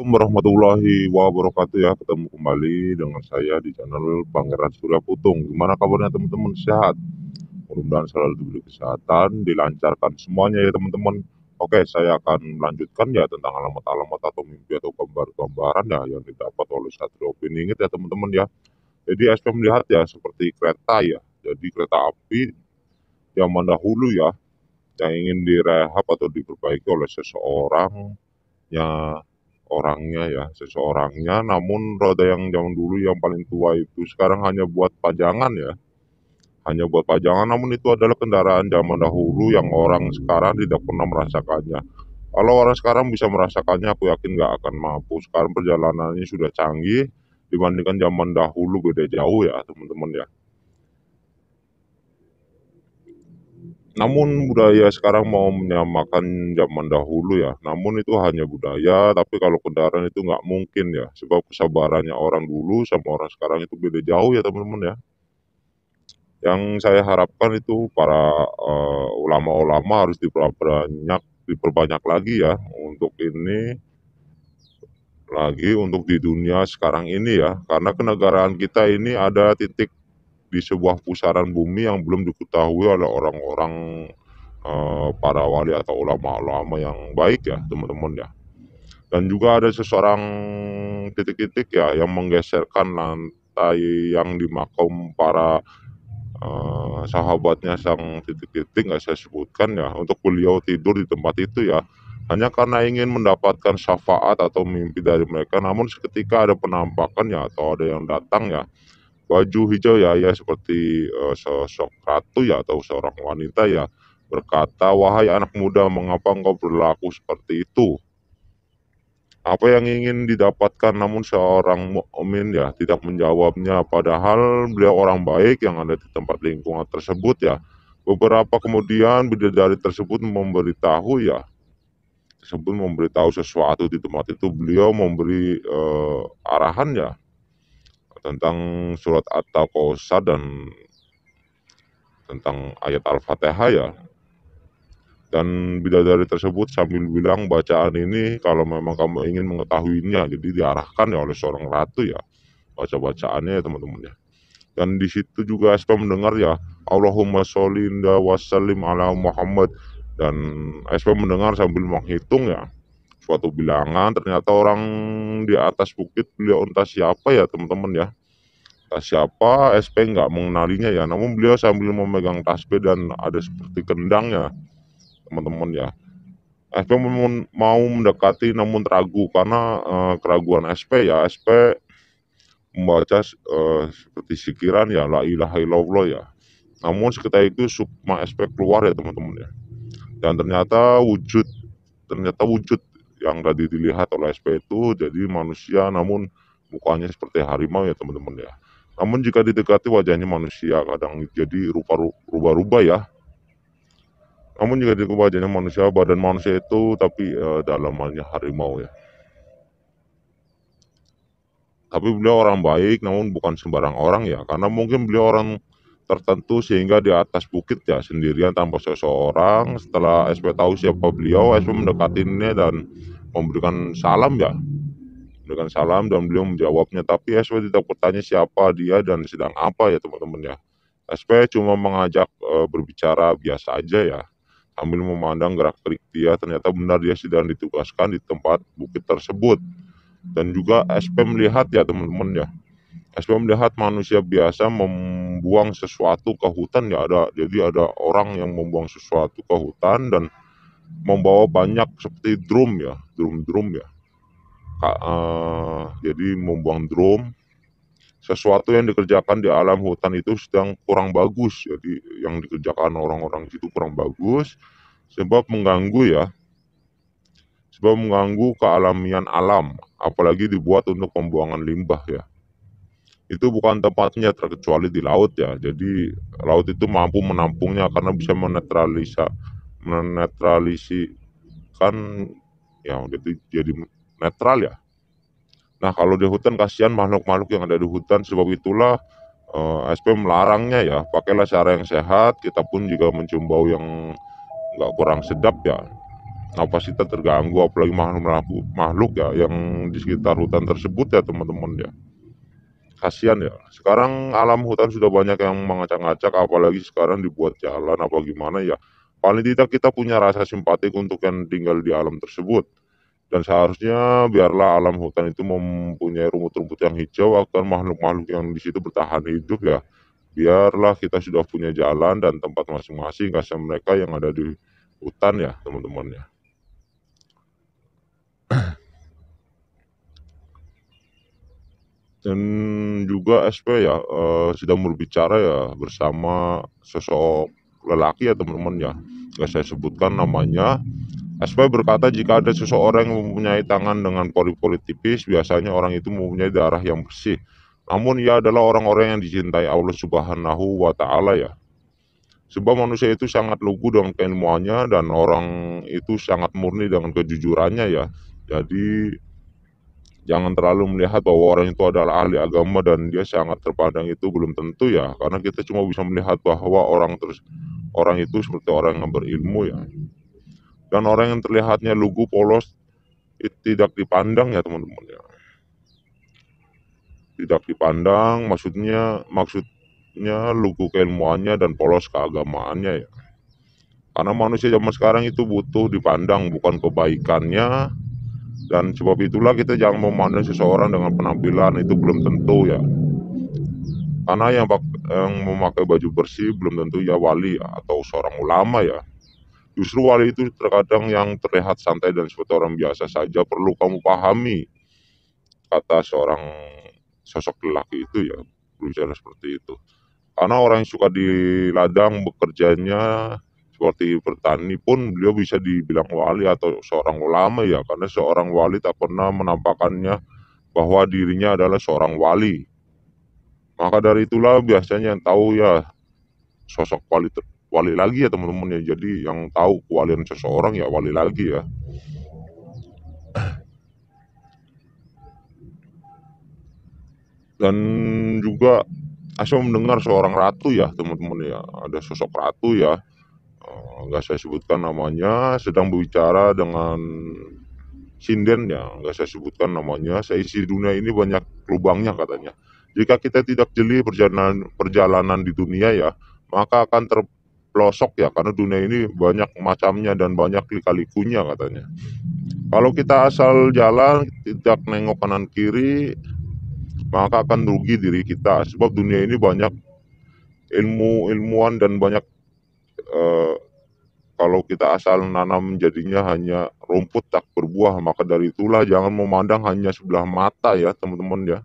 Assalamualaikum warahmatullahi wabarakatuh ya. Ketemu kembali dengan saya di channel Pangeran Surya Putung. Gimana kabarnya teman-teman? Sehat? Mudah-mudahan selalu diberi kesehatan, dilancarkan semuanya ya teman-teman. Oke, saya akan melanjutkan ya tentang alamat-alamat atau mimpi atau gambar-gambaran ya yang didapat oleh Satrio Piningit ya teman-teman ya. Jadi SP melihat ya seperti kereta ya. Jadi kereta api zaman dahulu ya yang ingin direhab atau diperbaiki oleh seseorang ya, orangnya ya, seseorangnya, namun roda yang zaman dulu yang paling tua itu sekarang hanya buat pajangan ya, hanya buat pajangan, namun itu adalah kendaraan zaman dahulu yang orang sekarang tidak pernah merasakannya. Kalau orang sekarang bisa merasakannya, aku yakin nggak akan mampu. Sekarang perjalanannya sudah canggih dibandingkan zaman dahulu, beda jauh ya teman-teman ya. Namun budaya sekarang mau menyamakan zaman dahulu ya, namun itu hanya budaya, tapi kalau kendaraan itu nggak mungkin ya, sebab kesabarannya orang dulu sama orang sekarang itu beda jauh ya teman-teman ya. Yang saya harapkan itu para ulama-ulama harus diperbanyak lagi ya untuk ini, lagi untuk di dunia sekarang ini ya, karena kenegaraan kita ini ada titik di sebuah pusaran bumi yang belum diketahui oleh orang-orang, para wali atau ulama-ulama yang baik ya teman-teman ya. Dan juga ada seseorang titik-titik ya yang menggeserkan lantai yang di makom para sahabatnya sang titik-titik, nggak saya sebutkan ya, untuk beliau tidur di tempat itu ya, hanya karena ingin mendapatkan syafaat atau mimpi dari mereka. Namun seketika ada penampakan ya atau ada yang datang ya, baju hijau ya, ya seperti sosok ratu ya atau seorang wanita ya, berkata, "Wahai anak muda, mengapa engkau berlaku seperti itu? Apa yang ingin didapatkan?" Namun seorang mukmin ya tidak menjawabnya, padahal beliau orang baik yang ada di tempat lingkungan tersebut ya. Beberapa kemudian bidadari tersebut memberitahu sesuatu di tempat itu. Beliau memberi arahan ya tentang surat At-Takatsur dan tentang ayat Al-Fatihah ya. Dan bidadari tersebut sambil bilang, bacaan ini kalau memang kamu ingin mengetahuinya, jadi diarahkan ya oleh seorang ratu ya, baca-bacaannya ya teman-teman ya. Dan di situ juga SP mendengar ya, Allahumma sholli wa sallim ala Muhammad. Dan SP mendengar sambil menghitung ya, suatu bilangan, ternyata orang di atas bukit, beliau entah siapa ya teman-teman ya. Entah siapa, SP nggak mengenalinya ya, namun beliau sambil memegang tasbih dan ada seperti kendang ya teman-teman ya. SP mau mendekati namun ragu karena keraguan SP ya. SP membaca seperti sikiran ya, la ilaha illallah ya. Namun seketika itu sukma SP keluar ya teman-teman ya. Dan ternyata wujud yang tadi dilihat oleh SP itu jadi manusia, namun mukanya seperti harimau ya teman-teman ya. Namun jika didekati wajahnya manusia, kadang jadi rubah-rubah ya. Namun jika didekati wajahnya manusia, badan manusia itu tapi dalamannya harimau ya. Tapi beliau orang baik, namun bukan sembarang orang ya, karena mungkin beliau orang tertentu sehingga di atas bukit ya sendirian tanpa seseorang. Setelah SP tahu siapa beliau, SP mendekatinya dan memberikan salam ya, memberikan salam dan beliau menjawabnya. Tapi SP tidak bertanya siapa dia dan sedang apa ya teman-teman ya. SP cuma mengajak berbicara biasa aja ya, sambil memandang gerak-gerik dia. Ternyata benar dia sedang ditugaskan di tempat bukit tersebut. Dan juga SP melihat ya teman-teman ya, SP melihat manusia biasa membuang sesuatu ke hutan ya, jadi ada orang yang membuang sesuatu ke hutan dan membawa banyak seperti drum ya, drum ya. Jadi membuang drum, sesuatu yang dikerjakan di alam hutan itu sedang kurang bagus. Jadi yang dikerjakan orang-orang itu kurang bagus sebab mengganggu kealamian alam, apalagi dibuat untuk pembuangan limbah ya. Itu bukan tempatnya terkecuali di laut ya. Jadi laut itu mampu menampungnya karena bisa menetralisikan ya, jadi netral ya. Nah kalau di hutan kasihan makhluk-makhluk yang ada di hutan, sebab itulah SP melarangnya ya. Pakailah cara yang sehat, kita pun juga mencium bau yang nggak kurang sedap ya. napas kita terganggu, apalagi makhluk ya yang di sekitar hutan tersebut ya teman-teman ya. Kasihan ya. Sekarang alam hutan sudah banyak yang mengacak-ngacak, apalagi sekarang dibuat jalan apa gimana ya. Paling tidak kita punya rasa simpatik untuk yang tinggal di alam tersebut. Dan seharusnya biarlah alam hutan itu mempunyai rumput-rumput yang hijau agar makhluk-makhluk yang di situ bertahan hidup ya. Biarlah kita sudah punya jalan dan tempat masing-masing, kasihan mereka yang ada di hutan ya teman-teman ya. Dan juga SP ya sedang berbicara ya bersama sosok lelaki ya teman-teman ya. Nggak saya sebutkan namanya. SP berkata jika ada seseorang yang mempunyai tangan dengan pori-pori tipis, biasanya orang itu mempunyai darah yang bersih. Namun ia adalah orang-orang yang dicintai Allah Subhanahu wa Ta'ala ya. Sebab manusia itu sangat lugu dengan keilmuannya dan orang itu sangat murni dengan kejujurannya ya. Jadi jangan terlalu melihat bahwa orang itu adalah ahli agama dan dia sangat terpandang, itu belum tentu ya. Karena kita cuma bisa melihat bahwa orang itu seperti orang yang berilmu ya. Dan orang yang terlihatnya lugu polos tidak dipandang ya teman-teman ya. Tidak dipandang maksudnya lugu keilmuannya dan polos keagamaannya ya. Karena manusia zaman sekarang itu butuh dipandang bukan kebaikannya, dan sebab itulah kita jangan memandang seseorang dengan penampilan, itu belum tentu ya. Karena yang memakai baju bersih belum tentu ya wali ya, atau seorang ulama ya. Justru wali itu terkadang yang terlihat santai dan seperti orang biasa saja, perlu kamu pahami, kata seorang sosok lelaki itu ya, berbicara seperti itu. Karena orang yang suka di ladang bekerjanya seperti bertani pun beliau bisa dibilang wali atau seorang ulama ya, karena seorang wali tak pernah menampakkannya bahwa dirinya adalah seorang wali. Maka dari itulah biasanya yang tahu ya sosok wali lagi ya teman-teman ya. Jadi yang tahu kewalian seseorang ya wali lagi ya. Dan juga saya mendengar seorang ratu ya teman-teman ya, ada sosok ratu ya, nggak saya sebutkan namanya, sedang berbicara dengan sinden ya, nggak saya sebutkan namanya. Seisi dunia ini banyak lubangnya katanya. Jika kita tidak jeli perjalanan di dunia ya, maka akan terpelosok ya, karena dunia ini banyak macamnya dan banyak lika-likunya katanya. Kalau kita asal jalan tidak nengok kanan kiri, maka akan rugi diri kita, sebab dunia ini banyak ilmuwan dan banyak eh, kalau kita asal nanam jadinya hanya rumput tak berbuah. Maka dari itulah jangan memandang hanya sebelah mata ya teman-teman ya,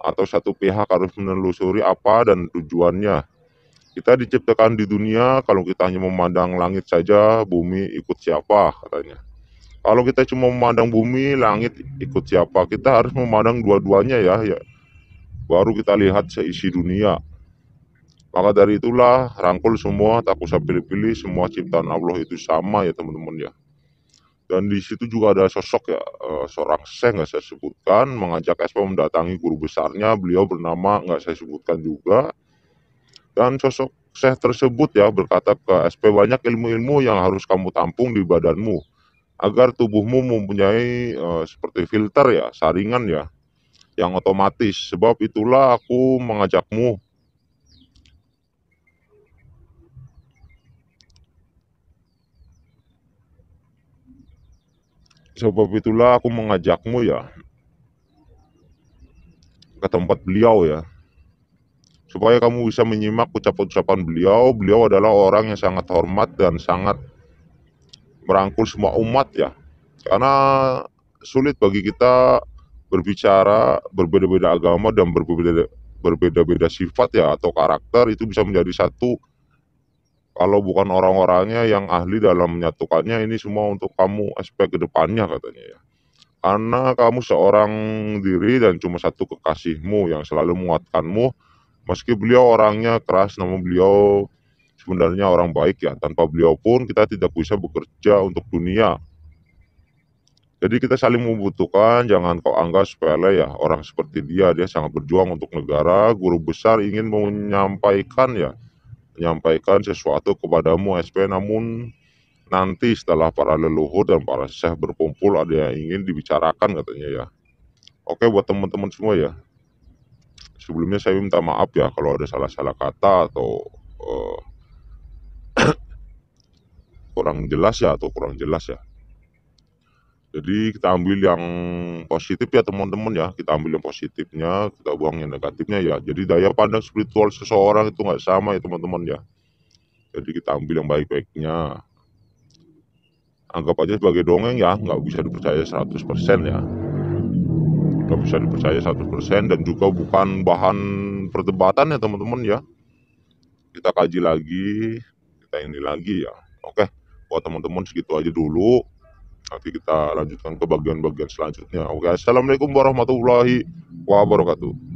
atau satu pihak, harus menelusuri apa dan tujuannya. Kita diciptakan di dunia, kalau kita hanya memandang langit saja, bumi ikut siapa katanya. Kalau kita cuma memandang bumi, langit ikut siapa? Kita harus memandang dua-duanya ya, baru kita lihat seisi dunia. Maka dari itulah rangkul semua, tak usah pilih-pilih, semua ciptaan Allah itu sama ya teman-teman ya. Dan di situ juga ada sosok ya, seorang syekh nggak saya sebutkan, mengajak SP mendatangi guru besarnya, beliau bernama nggak saya sebutkan juga. Dan sosok syekh tersebut ya berkata ke SP, banyak ilmu-ilmu yang harus kamu tampung di badanmu agar tubuhmu mempunyai seperti filter ya, saringan ya, yang otomatis. Sebab itulah aku mengajakmu. Sebab itulah aku mengajakmu ya ke tempat beliau ya, supaya kamu bisa menyimak ucapan-ucapan beliau. Beliau adalah orang yang sangat hormat dan sangat merangkul semua umat ya. Karena sulit bagi kita berbicara berbeda-beda agama dan berbeda-beda sifat ya, atau karakter, itu bisa menjadi satu kalau bukan orang-orangnya yang ahli dalam menyatukannya. Ini semua untuk kamu aspek kedepannya katanya ya. Karena kamu seorang diri dan cuma satu kekasihmu yang selalu menguatkanmu. Meski beliau orangnya keras, namun beliau sebenarnya orang baik ya. Tanpa beliau pun kita tidak bisa bekerja untuk dunia. Jadi kita saling membutuhkan, jangan kau anggap sepele ya. Orang seperti dia sangat berjuang untuk negara. Guru besar ingin menyampaikan sesuatu kepadamu SP, namun nanti setelah para leluhur dan para syekh berkumpul ada yang ingin dibicarakan katanya ya. Oke, buat teman-teman semua ya, sebelumnya saya minta maaf ya kalau ada salah-salah kata atau eh, kurang jelas ya atau kurang jelas ya. Jadi kita ambil yang positif ya teman-teman ya, kita ambil yang positifnya, kita buang yang negatifnya ya. Jadi daya pandang spiritual seseorang itu nggak sama ya teman-teman ya. Jadi kita ambil yang baik-baiknya. Anggap aja sebagai dongeng ya, nggak bisa dipercaya 100% ya. Nggak bisa dipercaya 100% dan juga bukan bahan perdebatan ya teman-teman ya. Kita kaji lagi, kita ini lagi ya. Oke, buat teman-teman segitu aja dulu. Nanti kita lanjutkan ke bagian-bagian selanjutnya. Oke, assalamualaikum warahmatullahi wabarakatuh.